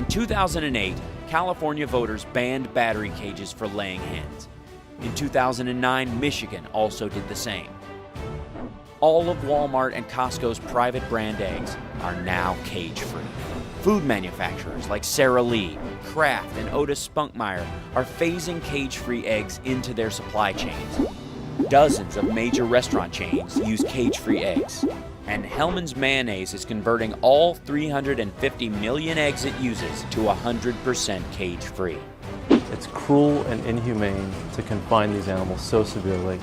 In 2008, California voters banned battery cages for laying hens. In 2009, Michigan also did the same. All of Walmart and Costco's private brand eggs are now cage-free. Food manufacturers like Sara Lee, Kraft, and Otis Spunkmeyer are phasing cage-free eggs into their supply chains. Dozens of major restaurant chains use cage-free eggs. And Hellmann's Mayonnaise is converting all 350 million eggs it uses to 100% cage-free. It's cruel and inhumane to confine these animals so severely,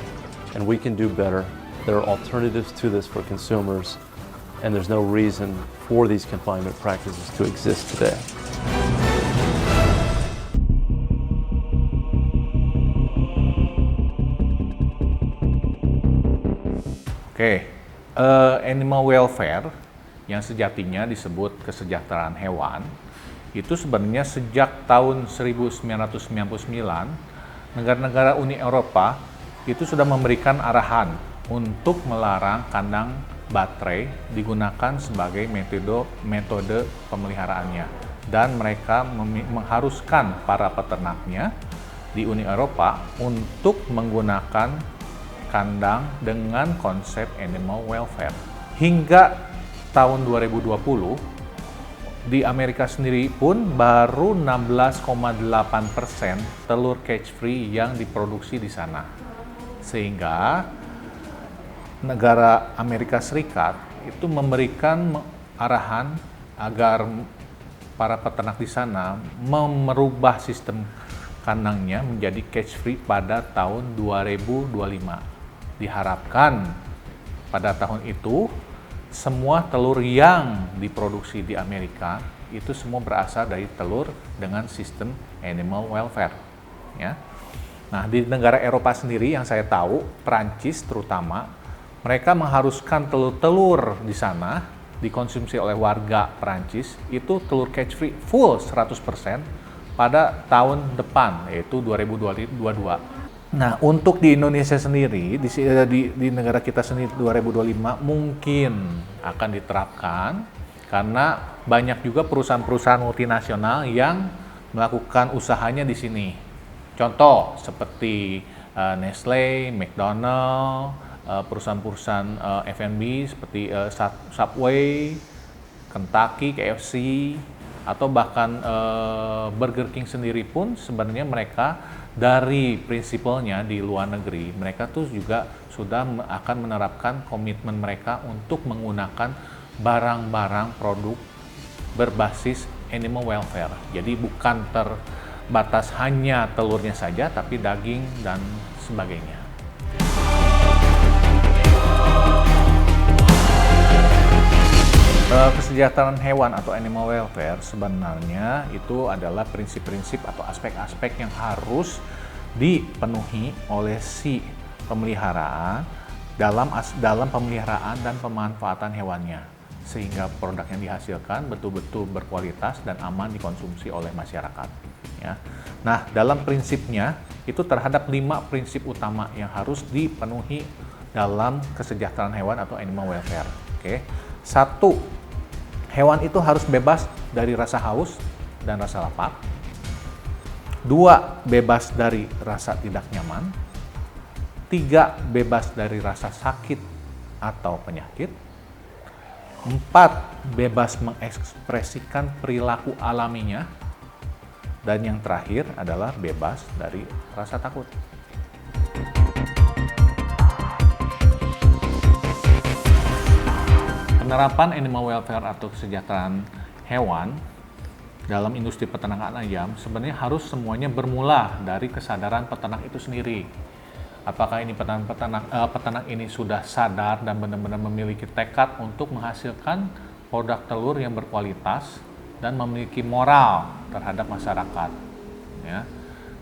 and we can do better. There are alternatives to this for consumers, and there's no reason for these confinement practices to exist today. Oke, animal welfare yang sejatinya disebut kesejahteraan hewan itu sebenarnya sejak tahun 1999 negara-negara Uni Eropa itu sudah memberikan arahan untuk melarang kandang baterai digunakan sebagai metode pemeliharaannya, dan mereka mengharuskan para peternaknya di Uni Eropa untuk menggunakan kandang dengan konsep animal welfare. Hingga tahun 2020 di Amerika sendiri pun baru 16,8% telur cage free yang diproduksi di sana. Sehingga negara Amerika Serikat itu memberikan arahan agar para peternak di sana merubah sistem kandangnya menjadi cage free pada tahun 2025. Diharapkan pada tahun itu semua telur yang diproduksi di Amerika itu semua berasal dari telur dengan sistem animal welfare, ya. Nah, di negara Eropa sendiri yang saya tahu, Prancis terutama, mereka mengharuskan telur-telur di sana dikonsumsi oleh warga Prancis itu telur cage free full 100% pada tahun depan, yaitu 2022. Nah, untuk di Indonesia sendiri, di negara kita sendiri 2025 mungkin akan diterapkan karena banyak juga perusahaan-perusahaan multinasional yang melakukan usahanya di sini. Contoh seperti Nestle, McDonald, perusahaan-perusahaan F&B seperti Subway, Kentucky, KFC, atau bahkan Burger King sendiri pun sebenarnya mereka dari prinsipalnya di luar negeri, mereka tuh juga sudah akan menerapkan komitmen mereka untuk menggunakan barang-barang produk berbasis animal welfare. Jadi bukan terbatas hanya telurnya saja, tapi daging dan sebagainya. Kesejahteraan hewan atau animal welfare sebenarnya itu adalah prinsip-prinsip atau aspek-aspek yang harus dipenuhi oleh si pemeliharaan dalam pemeliharaan dan pemanfaatan hewannya, sehingga produk yang dihasilkan betul-betul berkualitas dan aman dikonsumsi oleh masyarakat, ya. Nah, dalam prinsipnya itu terhadap 5 prinsip utama yang harus dipenuhi dalam kesejahteraan hewan atau animal welfare. Oke. 1, hewan itu harus bebas dari rasa haus dan rasa lapar. 2, bebas dari rasa tidak nyaman. 3, bebas dari rasa sakit atau penyakit. 4, bebas mengekspresikan perilaku alaminya. Dan yang terakhir adalah bebas dari rasa takut. Penerapan animal welfare atau kesejahteraan hewan dalam industri peternakan ayam sebenarnya harus semuanya bermula dari kesadaran peternak itu sendiri. Apakah ini peternak ini sudah sadar dan benar-benar memiliki tekad untuk menghasilkan produk telur yang berkualitas dan memiliki moral terhadap masyarakat, ya.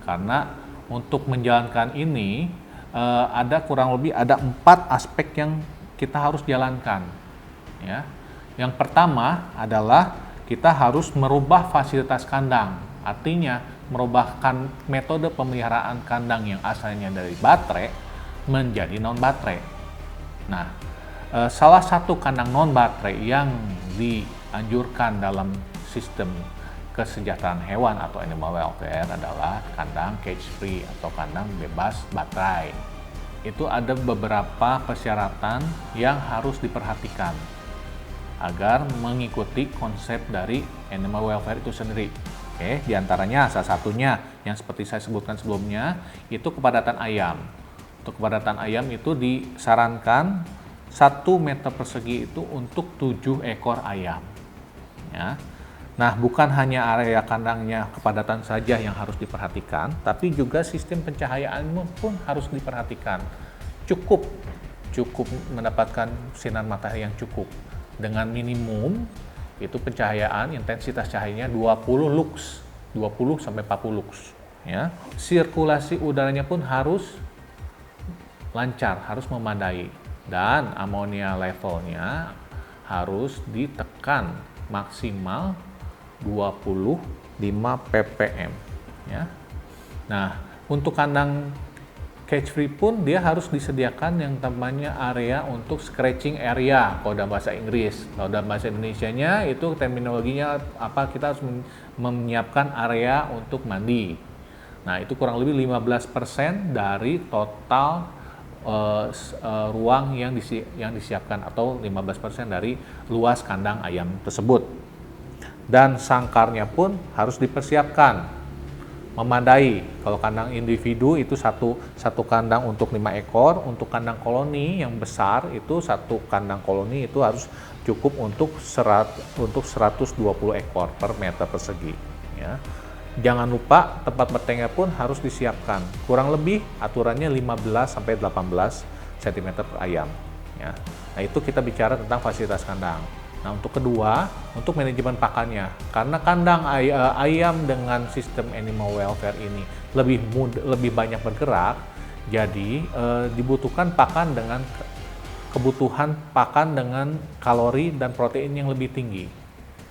Karena untuk menjalankan ini ada kurang lebih 4 aspek yang kita harus jalankan. Ya, yang pertama adalah kita harus merubah fasilitas kandang, artinya merubahkan metode pemeliharaan kandang yang asalnya dari baterai menjadi non baterai. Nah, salah satu kandang non baterai yang dianjurkan dalam sistem kesejahteraan hewan atau animal welfare adalah kandang cage free atau kandang bebas baterai. Itu ada beberapa persyaratan yang harus diperhatikan agar mengikuti konsep dari animal welfare itu sendiri. Oke, diantaranya salah satunya yang seperti saya sebutkan sebelumnya itu kepadatan ayam. Untuk kepadatan ayam itu disarankan 1 meter persegi itu untuk 7 ekor ayam. Ya. Nah, bukan hanya area kandangnya kepadatan saja yang harus diperhatikan, tapi juga sistem pencahayaan pun harus diperhatikan. Cukup mendapatkan sinar matahari yang cukup. Dengan minimum itu pencahayaan intensitas cahayanya 20 lux, 20 sampai 40 lux. Ya. Sirkulasi udaranya pun harus lancar, harus memadai, dan amonia levelnya harus ditekan maksimal 25 ppm. Ya. Nah, untuk kandang cage free pun dia harus disediakan yang namanya area untuk scratching area kalau dalam bahasa Inggris. Kalau dalam bahasa Indonesianya itu terminologinya apa, kita harus menyiapkan area untuk mandi. Nah, itu kurang lebih 15% dari total ruang yang disiapkan atau 15% dari luas kandang ayam tersebut. Dan sangkarnya pun harus dipersiapkan, memadai. Kalau kandang individu itu satu kandang untuk 5 ekor, untuk kandang koloni yang besar itu satu kandang koloni itu harus cukup untuk 120 ekor per meter persegi. Ya. Jangan lupa tempat bertengnya pun harus disiapkan. Kurang lebih aturannya 15 sampai 18 cm per ayam. Ya. Nah, itu kita bicara tentang fasilitas kandang. Nah, untuk kedua, untuk manajemen pakannya. Karena kandang ayam dengan sistem animal welfare ini lebih banyak bergerak, jadi dibutuhkan pakan dengan kebutuhan pakan dengan kalori dan protein yang lebih tinggi.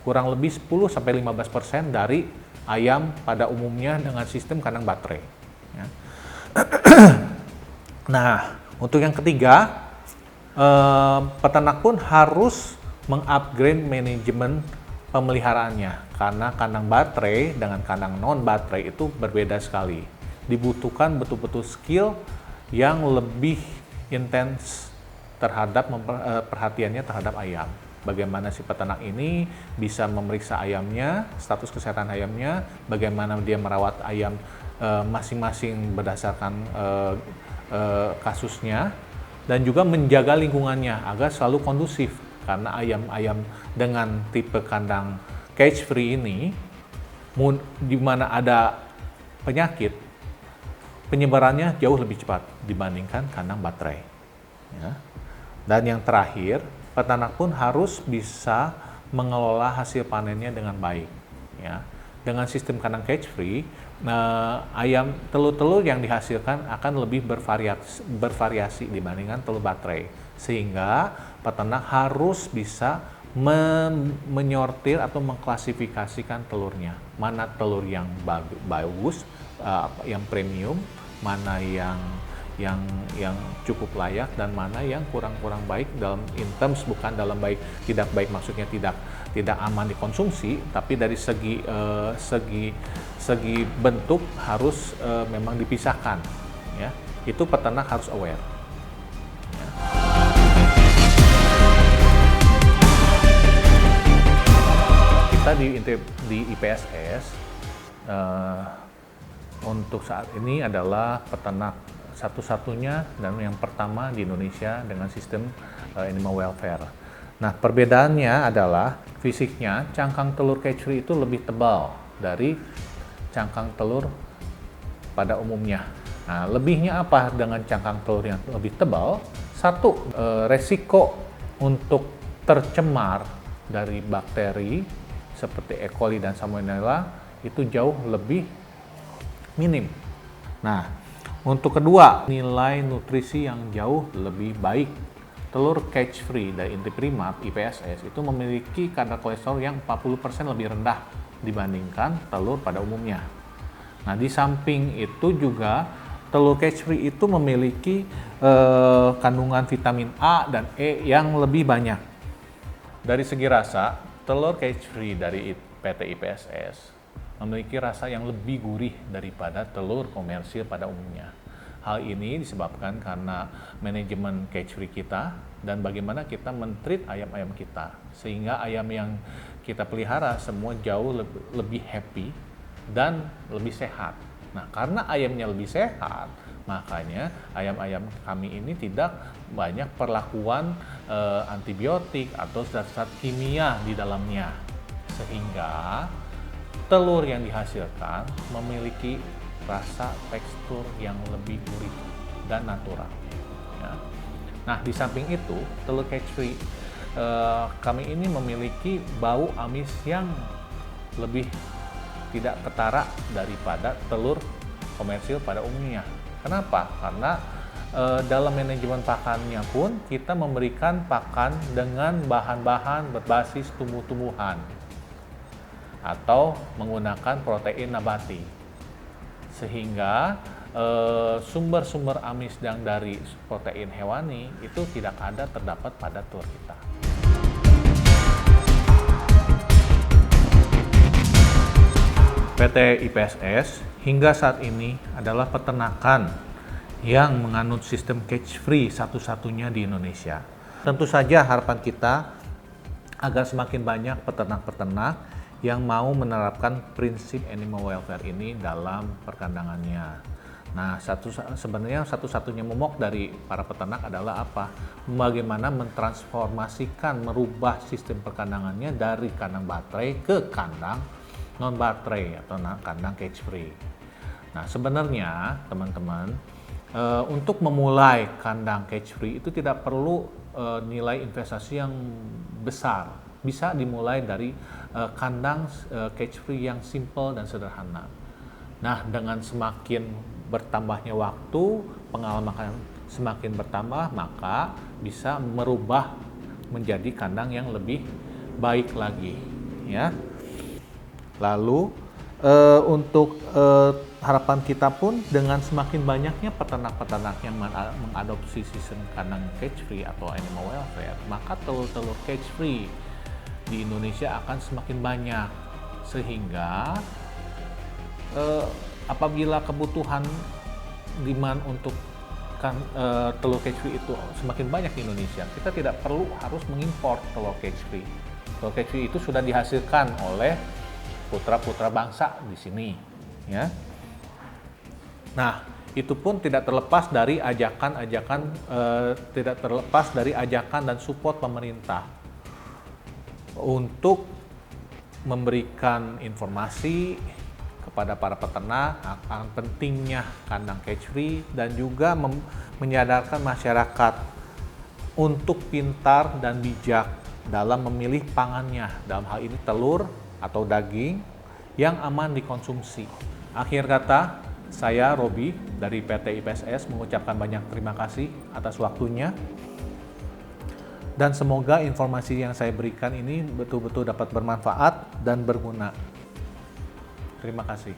Kurang lebih 10-15% dari ayam pada umumnya dengan sistem kandang baterai. Ya. Nah, untuk yang ketiga, peternak pun harus mengupgrade manajemen pemeliharaannya, karena kandang baterai dengan kandang non baterai itu berbeda sekali. Dibutuhkan betul-betul skill yang lebih intens terhadap perhatiannya terhadap ayam. Bagaimana si peternak ini bisa memeriksa ayamnya, status kesehatan ayamnya, bagaimana dia merawat ayam masing-masing berdasarkan kasusnya, dan juga menjaga lingkungannya agar selalu kondusif. Karena ayam-ayam dengan tipe kandang cage free ini, di mana ada penyakit, penyebarannya jauh lebih cepat dibandingkan kandang baterai. Ya. Dan yang terakhir, peternak pun harus bisa mengelola hasil panennya dengan baik. Ya. Dengan sistem kandang cage free, ayam telur-telur yang dihasilkan akan lebih bervariasi dibandingkan telur baterai, sehingga peternak harus bisa menyortir atau mengklasifikasikan telurnya, mana telur yang bagus, yang premium, mana yang cukup layak, dan mana yang kurang baik dalam in terms, bukan dalam tidak baik maksudnya tidak aman dikonsumsi, tapi dari segi bentuk harus memang dipisahkan. Ya, itu peternak harus aware. Ya. Kita di IPSS untuk saat ini adalah peternak satu-satunya dan yang pertama di Indonesia dengan sistem animal welfare. Nah, perbedaannya adalah fisiknya cangkang telur cage free itu lebih tebal dari cangkang telur pada umumnya. Nah, lebihnya apa dengan cangkang telur yang lebih tebal? Satu, resiko untuk tercemar dari bakteri seperti E. coli dan Salmonella itu jauh lebih minim. Nah, untuk kedua, nilai nutrisi yang jauh lebih baik. Telur cage free dari Intiprimat IPSS itu memiliki kadar kolesterol yang 40% lebih rendah dibandingkan telur pada umumnya. Nah, di samping itu juga telur cage free itu memiliki kandungan vitamin A dan E yang lebih banyak. Dari segi rasa, telur cage free dari PT IPSS memiliki rasa yang lebih gurih daripada telur komersil pada umumnya. Hal ini disebabkan karena manajemen cage free kita dan bagaimana kita men-treat ayam-ayam kita, sehingga ayam yang kita pelihara semua jauh lebih happy dan lebih sehat. Nah, karena ayamnya lebih sehat, makanya ayam-ayam kami ini tidak banyak perlakuan antibiotik atau zat-zat kimia di dalamnya, sehingga telur yang dihasilkan memiliki rasa tekstur yang lebih gurih dan natural. Ya. Nah, di samping itu, telur cage free kami ini memiliki bau amis yang lebih tidak ketara daripada telur komersil pada umumnya. Kenapa? Karena dalam manajemen pakannya pun kita memberikan pakan dengan bahan-bahan berbasis tumbuh-tumbuhan atau menggunakan protein nabati, sehingga sumber-sumber amis yang dari protein hewani itu tidak ada terdapat pada telur kita. PT IPSS hingga saat ini adalah peternakan yang menganut sistem cage free satu-satunya di Indonesia. Tentu saja harapan kita agar semakin banyak peternak-peternak yang mau menerapkan prinsip animal welfare ini dalam perkandangannya. Nah, sebenarnya satu-satunya momok dari para peternak adalah apa? Bagaimana mentransformasikan, merubah sistem perkandangannya dari kandang baterai ke kandang non baterai atau kandang cage free. Nah, sebenarnya teman-teman, untuk memulai kandang cage free itu tidak perlu nilai investasi yang besar. Bisa dimulai dari kandang cage free yang simple dan sederhana. Nah, dengan semakin bertambahnya waktu, pengalaman semakin bertambah, maka bisa merubah menjadi kandang yang lebih baik lagi, ya. Lalu untuk harapan kita pun dengan semakin banyaknya peternak-peternak yang mengadopsi sistem kandang cage free atau animal welfare, maka telur-telur cage free di Indonesia akan semakin banyak, sehingga apabila kebutuhan demand untuk telur cage free itu semakin banyak di Indonesia, kita tidak perlu harus mengimpor telur cage free. Telur cage free itu sudah dihasilkan oleh putra-putra bangsa di sini, ya. Nah, itu pun tidak terlepas dari ajakan dan support pemerintah untuk memberikan informasi kepada para peternak akan pentingnya kandang cage free dan juga menyadarkan masyarakat untuk pintar dan bijak dalam memilih pangannya, dalam hal ini telur atau daging yang aman dikonsumsi. Akhir kata, saya Robi dari PT IPSS mengucapkan banyak terima kasih atas waktunya, dan semoga informasi yang saya berikan ini betul-betul dapat bermanfaat dan berguna. Terima kasih.